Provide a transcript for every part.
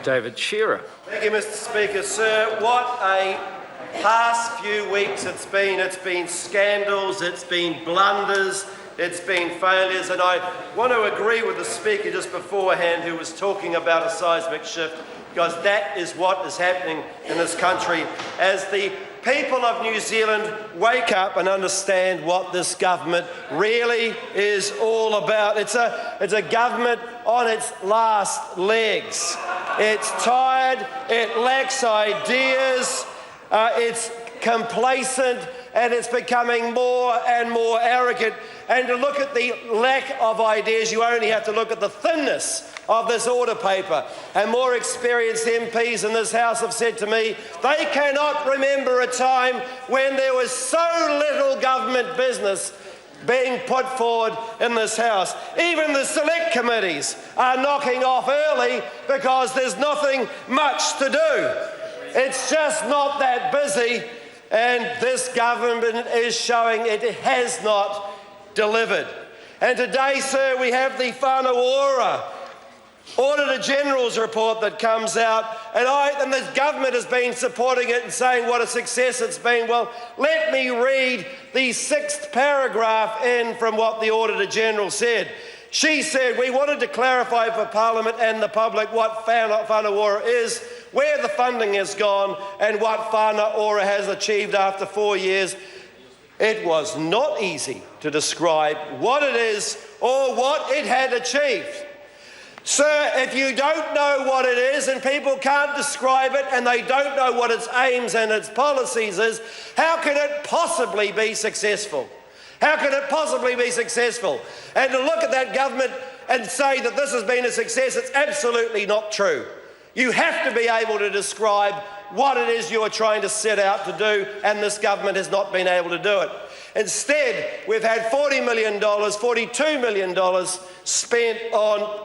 David Shearer. Thank you, Mr Speaker. Sir, what a past few weeks it's been. It's been scandals, it's been blunders, it's been failures, and I want to agree with the Speaker just beforehand who was talking about a seismic shift, because that is what is happening in this country as the people of New Zealand wake up and understand what this government really is all about. It's a government on its last legs. It's tired, it lacks ideas, it's complacent, and it's becoming more and more arrogant. And to look at the lack of ideas, you only have to look at the thinness of this order paper. And more experienced MPs in this House have said to me they cannot remember a time when there was so little government business being put forward in this House. Even the select committees are knocking off early because there's nothing much to do. It's just not that busy, and this government is showing it has not delivered. And today, sir, we have the Whānau Ora Auditor General's report that comes out, and the government has been supporting it and saying what a success it's been. Well, let me read the 6th paragraph in from what the Auditor General said. She said, "We wanted to clarify for Parliament and the public what Whānau Ora is, where the funding has gone, and what Whānau Ora has achieved after 4 years. It was not easy to describe what it is or what it had achieved." Sir, if you don't know what it is and people can't describe it and they don't know what its aims and its policies is, how can it possibly be successful? How can it possibly be successful? And to look at that government and say that this has been a success, it's absolutely not true. You have to be able to describe what it is you are trying to set out to do, and this government has not been able to do it. Instead, we've had $42 million spent on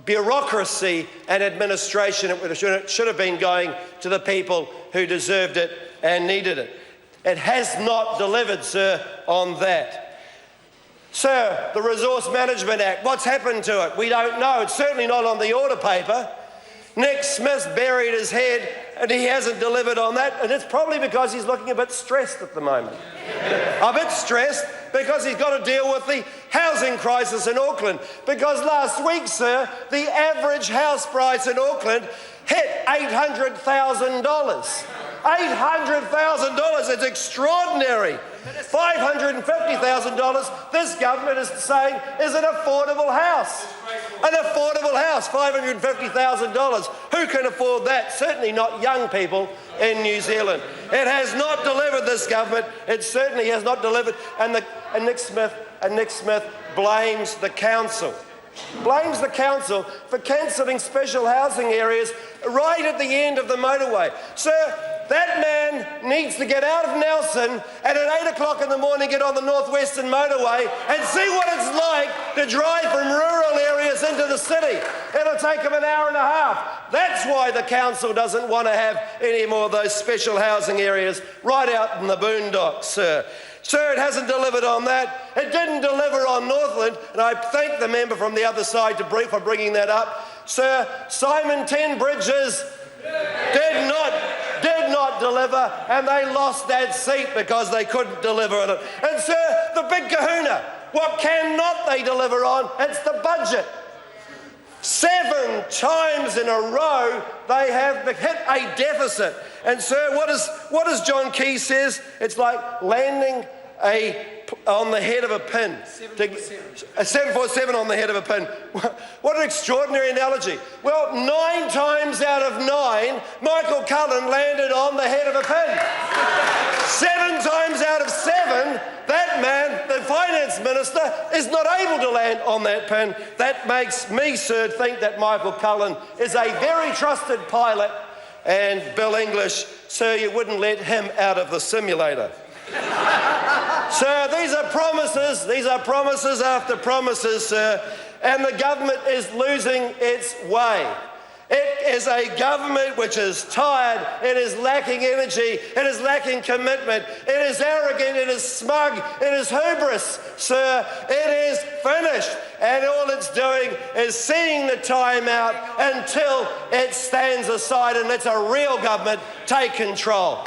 bureaucracy and administration. It should have been going to the people who deserved it and needed it. It has not delivered, sir, on that. Sir, the Resource Management Act, what's happened to it? We don't know. It's certainly not on the order paper. Nick Smith's buried his head and he hasn't delivered on that, and it's probably because he's looking a bit stressed at the moment. A bit stressed because he's got to deal with the housing crisis in Auckland. Because last week, sir, the average house price in Auckland hit $800,000. $800,000, it's extraordinary. $550,000, this government is saying, is an affordable house. An affordable house, $550,000. Who can afford that? Certainly not young people in New Zealand. It has not delivered, this government. It certainly has not delivered. And Nick Smith blames the council. Blames the council for cancelling special housing areas right at the end of the motorway. Sir, that man needs to get out of Nelson and at 8 o'clock in the morning get on the northwestern motorway and see what it's like to drive from rural areas into the city. It'll take him an hour and a half. That's why the council doesn't want to have any more of those special housing areas right out in the boondocks, sir. Sir, it hasn't delivered on that. It didn't deliver on Northland, and I thank the member from the other side for bringing that up. Sir, Simon 10 Bridges did not deliver, and they lost that seat because they couldn't deliver on it. And sir, the big kahuna, what cannot they deliver on? It's the budget. 7 times in a row they have hit a deficit. And sir, what does John Key says? It's like landing on the head of a pin. A 747 on the head of a pin. What an extraordinary analogy. Well, 9 times out of 9, Michael Cullen landed on the head of a pin. 7 times out of 7, that man, the finance minister, is not able to land on that pin. That makes me, sir, think that Michael Cullen is a very trusted pilot, and Bill English, sir, you wouldn't let him out of the simulator. Sir, these are promises after promises, sir, and the government is losing its way. It is a government which is tired, it is lacking energy, it is lacking commitment, it is arrogant, it is smug, it is hubris, sir. It is finished, and all it's doing is seeing the time out until it stands aside and lets a real government take control.